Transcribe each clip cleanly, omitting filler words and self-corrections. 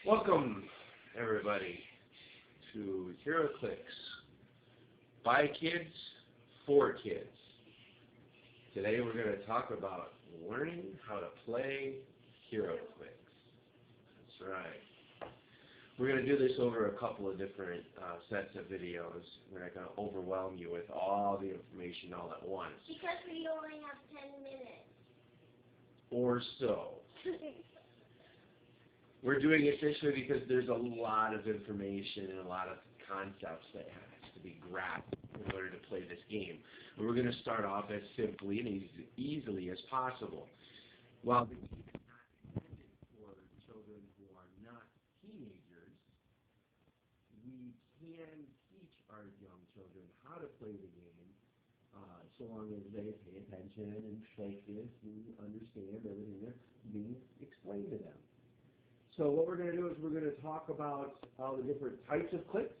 Welcome, everybody, to Heroclix. By kids, for kids. Today we're going to talk about learning how to play Heroclix. That's right. We're going to do this over a couple of different sets of videos. We're not going to overwhelm you with all the information all at once. Because we only have 10 minutes. Or so. We're doing it this way because there's a lot of information and a lot of concepts that has to be grasped in order to play this game. And we're going to start off as simply and easily as possible. While the game is not intended for children who are not teenagers, we can teach our young children how to play the game so long as they pay attention and focus and understand everything that's being explained to them. So what we're going to do is we're going to talk about all the different types of clicks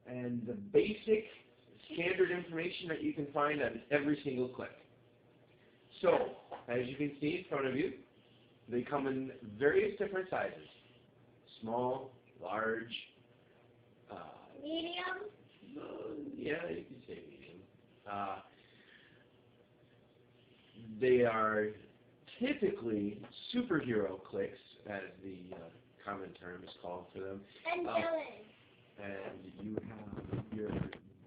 and the basic standard information that you can find on every single click. So, as you can see in front of you, they come in various different sizes. Small, large, medium? Yeah, you can say medium. They are typically superhero clicks, as the common term is called for them. And villains. And you have your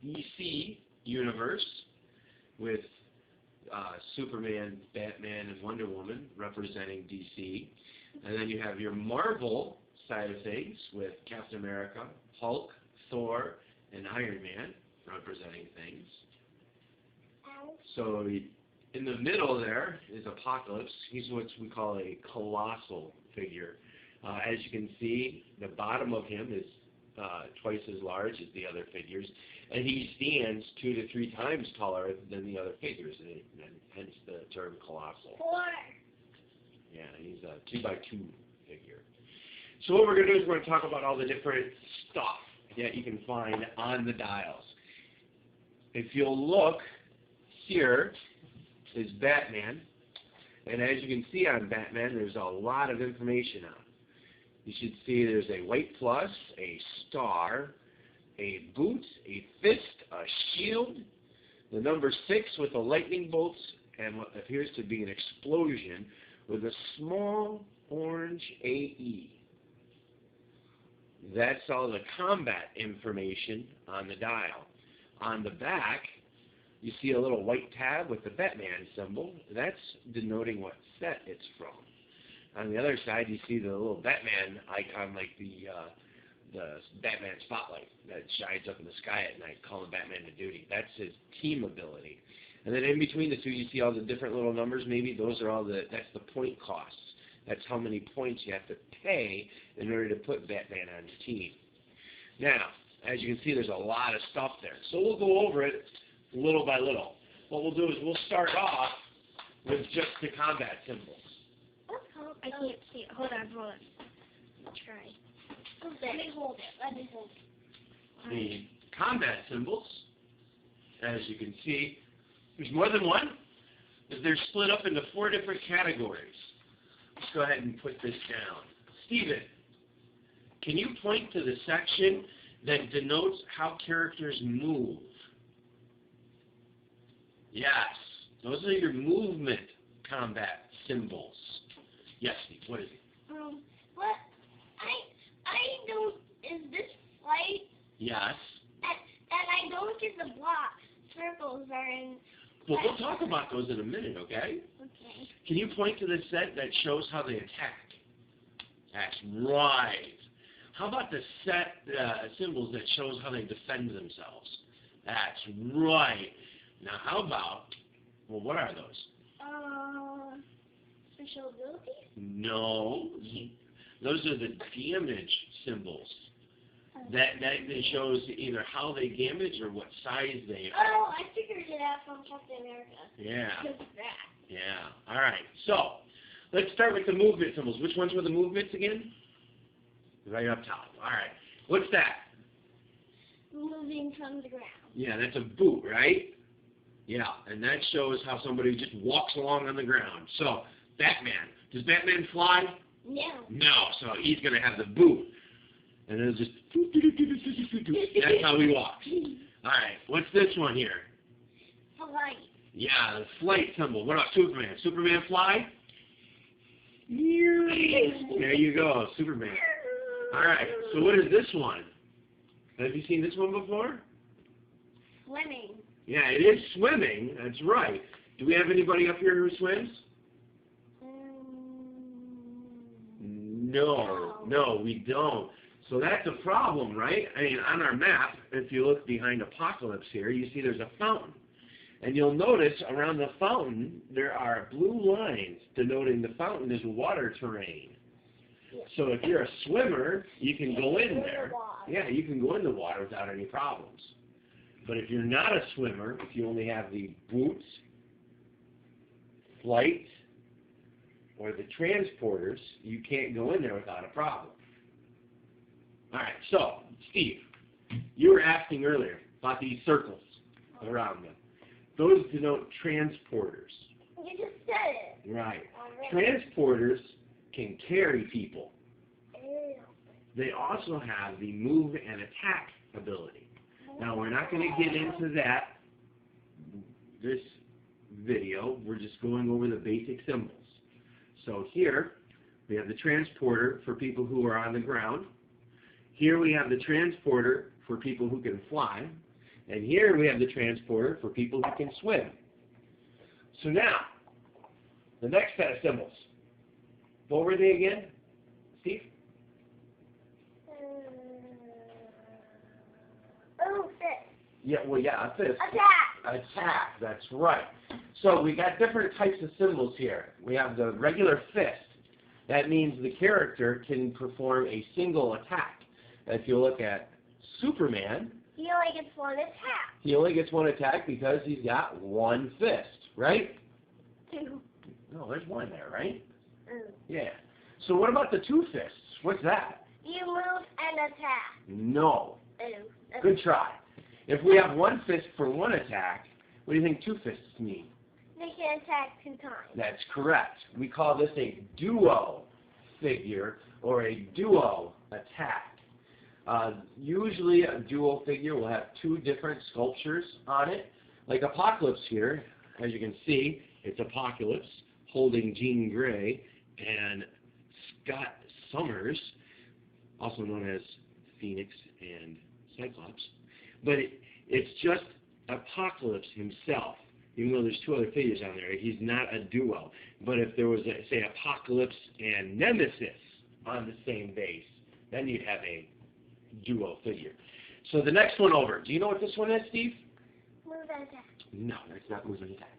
DC universe with Superman, Batman, and Wonder Woman representing DC. And then you have your Marvel side of things with Captain America, Hulk, Thor, and Iron Man representing things. So in the middle there is Apocalypse. He's what we call a colossal figure. As you can see, the bottom of him is twice as large as the other figures, and he stands 2 to 3 times taller than the other figures, and hence the term colossal. 4. Yeah, he's a 2x2 figure. So what we're going to do is we're going to talk about all the different stuff that you can find on the dials. If you'll look, here is Batman, and as you can see on Batman, there's a lot of information on it. You should see there's a white plus, a star, a boot, a fist, a shield, the number 6 with the lightning bolts, and what appears to be an explosion with a small orange AE. That's all the combat information on the dial. On the back, you see a little white tab with the Batman symbol. That's denoting what set it's from. On the other side, you see the little Batman icon, like the Batman spotlight that shines up in the sky at night, calling Batman to duty. That's his team ability. And then in between the two, you see all the different little numbers. Maybe those are all that's the point costs. That's how many points you have to pay in order to put Batman on your team. Now, as you can see, there's a lot of stuff there. So we'll go over it little by little. What we'll do is we'll start off with just the combat symbols. I can't see it. Hold on. Let's try. Let me hold it. The combat symbols, as you can see, there's more than one, but they're split up into 4 different categories. Let's go ahead and put this down. Steven, can you point to the section that denotes how characters move? Yes, those are your movement combat symbols. Yes, Steve, what is it? What? I don't, is this flight? Yes. And I don't get the blocks. Circles are in. Well, we'll talk about those in a minute, okay? Okay. Can you point to the set that shows how they attack? That's right. How about the set symbols that shows how they defend themselves? That's right. Now, how about, well, what are those? Special abilities? No. Those are the damage symbols. That shows either how they damage or what size they are. Oh, I figured it out from Captain America. Yeah. Because of that. Yeah. All right. So, let's start with the movement symbols. Which ones were the movements again? Right up top. All right. What's that? Moving from the ground. Yeah, that's a boot, right? Yeah, and that shows how somebody just walks along on the ground. So, Batman. Does Batman fly? No. No, so he's going to have the boot. And it'll just... That's how he walks. All right, what's this one here? Flight. Yeah, the flight symbol. What about Superman? Superman fly? There you go, Superman. All right, so what is this one? Have you seen this one before? Swimming. Yeah, it is swimming. That's right. Do we have anybody up here who swims? No, we don't. So that's a problem, right? I mean, on our map, if you look behind Apocalypse here, you see there's a fountain. And you'll notice around the fountain, there are blue lines denoting the fountain is water terrain. So if you're a swimmer, you can go in there. Yeah, you can go in the water without any problems. But if you're not a swimmer, if you only have the boots, flight, or the transporters, you can't go in there without a problem. All right, so, Steve, you were asking earlier about these circles around them. Those denote transporters. You just said it. Right. Transporters can carry people. Ew. They also have the move and attack ability. Now, we're not going to get into that this video. We're just going over the basic symbols. So here, we have the transporter for people who are on the ground. Here we have the transporter for people who can fly. And here we have the transporter for people who can swim. So now, the next set of symbols. What were they again, Steve? Oh, fist. Yeah, well, yeah, a fist. Attack. Attack, that's right. So we got different types of symbols here. We have the regular fist. That means the character can perform a single attack. If you look at Superman, He only gets one attack. he only gets one attack because he's got one fist, right? Two. No, there's one there, right? Mm. Yeah. So what about the two fists? What's that? You move and attack. No. Ew. Good try. If we have one fist for one attack, what do you think two fists mean? They can attack 2 times. That's correct. We call this a duo figure or a duo attack. Usually a duo figure will have 2 different sculptures on it. Like Apocalypse here, as you can see, it's Apocalypse holding Jean Grey and Scott Summers, also known as Phoenix and Cyclops. But it's just Apocalypse himself. Even though there's 2 other figures on there, he's not a duo. But if there was, say, Apocalypse and Nemesis on the same base, then you'd have a duo figure. So the next one over. Do you know what this one is, Steve? Move and attack. No, that's not moving attack.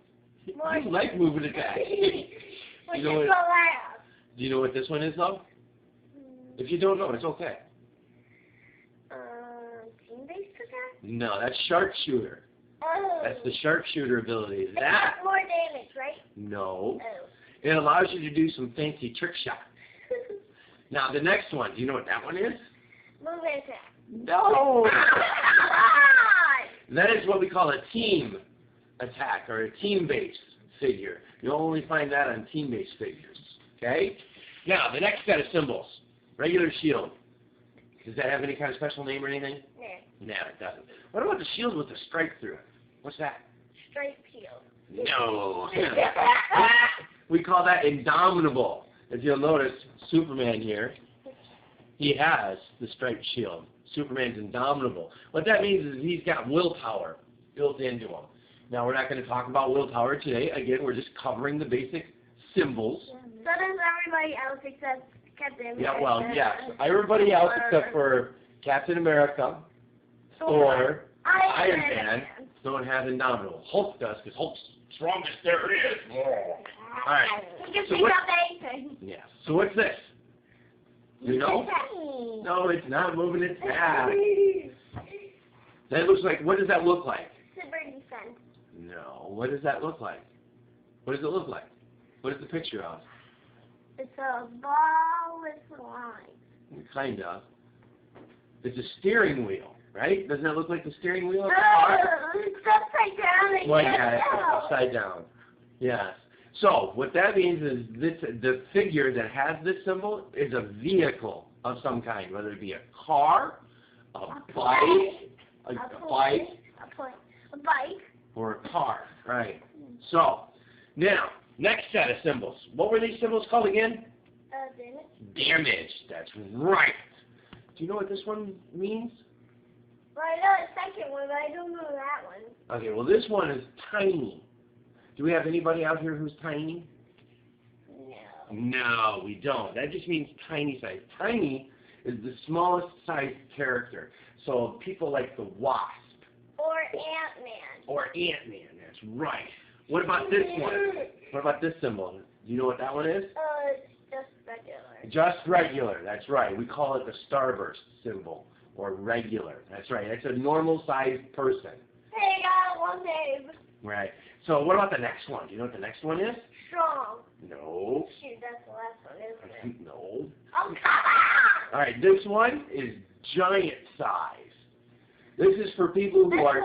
More You like moving attack. Which You know is what- so loud. Do you know what this one is, though? If you don't know, it's okay. Team-based attack? No, that's sharpshooter. Oh. That's the sharpshooter ability. It That, does more damage, right? no. Oh. It allows you to do some fancy trick shots. Now, the next one, do you know what that one is? Move and attack. No! God! That is what we call a team attack, or a team-based figure. You'll only find that on team-based figures, okay? Now, the next set of symbols. Regular shield. Does that have any kind of special name or anything? No. No, it doesn't. What about the shield with the stripe through it? What's that? Straight shield. No. We call that indomitable. If you'll notice, Superman here, he has the striped shield. Superman's indomitable. What that means is he's got willpower built into him. Now, we're not going to talk about willpower today. Again, we're just covering the basic symbols. So does everybody else except Captain America? Yeah, well, yes. Everybody else except for Captain America or Iron Man don't have indomitable. Hulk does, because Hulk's strongest there is. All right. He can So pick what- up anything. Yeah. So what's this? You know? No, it's not moving its back. That looks like, what does that look like? Super defense. No. What does that look like? What does it look like? What is the picture of? It's a ball with lines. Kind of. It's a steering wheel, right? Doesn't that look like the steering wheel of the car? It's upside down again. Well, yeah, it's upside down. Yes. So what that means is the figure that has this symbol is a vehicle of some kind, whether it be a car, a bike, or a car, right? So now, next set of symbols. What were these symbols called again? Damage. That's right. Do you know what this one means? Well, I know the second one, but I don't know that one. Okay, well this one is tiny. Do we have anybody out here who's tiny? No. No, we don't. That just means tiny size. Tiny is the smallest size character. So people like the Wasp. Or Ant-Man. Or Ant-Man, that's right. What about this one? What about this symbol? Do you know what that one is? It's just regular. Just regular, that's right. We call it the Starburst symbol, or regular. That's right. That's a normal-sized person. Hey, I got one name. Right. So what about the next one? Do you know what the next one is? Strong. No. Shoot, that's the last one, isn't it? No. Oh, come on! All right, this one is giant size. This is for people who are.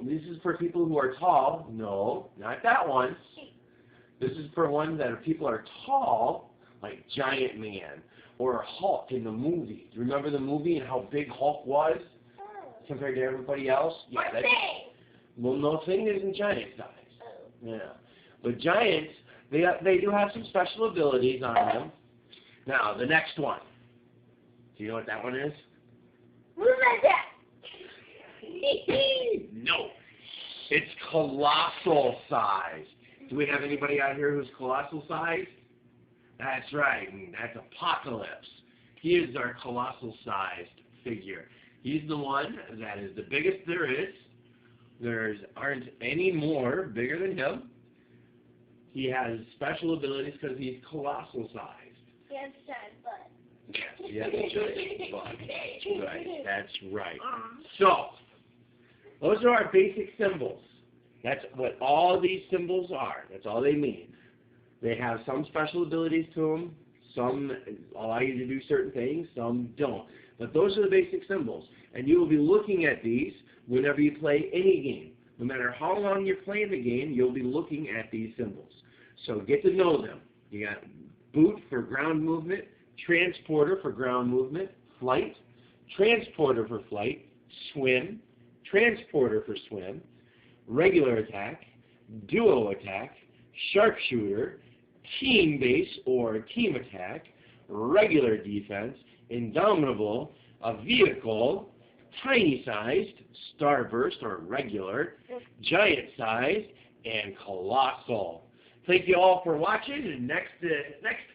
This is for people who are tall. No, not that one. This is for ones that are people are tall, like Giant Man or Hulk in the movie. Do you remember the movie and how big Hulk was compared to everybody else? Yeah. That's, well, no, Thing isn't giant size. Yeah, but giants, they do have some special abilities on them. Now the next one. Do you know what that one is? No. It's Colossal Size. Do we have anybody out here who's Colossal Size? That's right. That's Apocalypse. He is our Colossal Sized figure. He's the one that is the biggest there is. There aren't any more bigger than him. He has special abilities because he's Colossal Sized. He has a giant butt. Yes, he has a giant butt. Right. That's right. So, those are our basic symbols. That's what all these symbols are. That's all they mean. They have some special abilities to them. Some allow you to do certain things. Some don't. But those are the basic symbols. And you will be looking at these whenever you play any game. No matter how long you're playing the game, you'll be looking at these symbols. So get to know them. You got boot for ground movement, transporter for ground movement, flight, transporter for flight, swim, transporter for swim, regular attack, duo attack, sharpshooter, team base or team attack, regular defense, indomitable, a vehicle, tiny sized, starburst or regular, giant sized, and colossal. Thank you all for watching. And next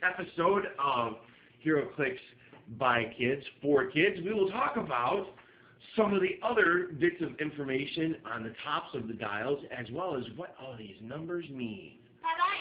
episode of Heroclix by Kids for Kids, we will talk about some of the other bits of information on the tops of the dials, as well as what all these numbers mean. Bye-bye.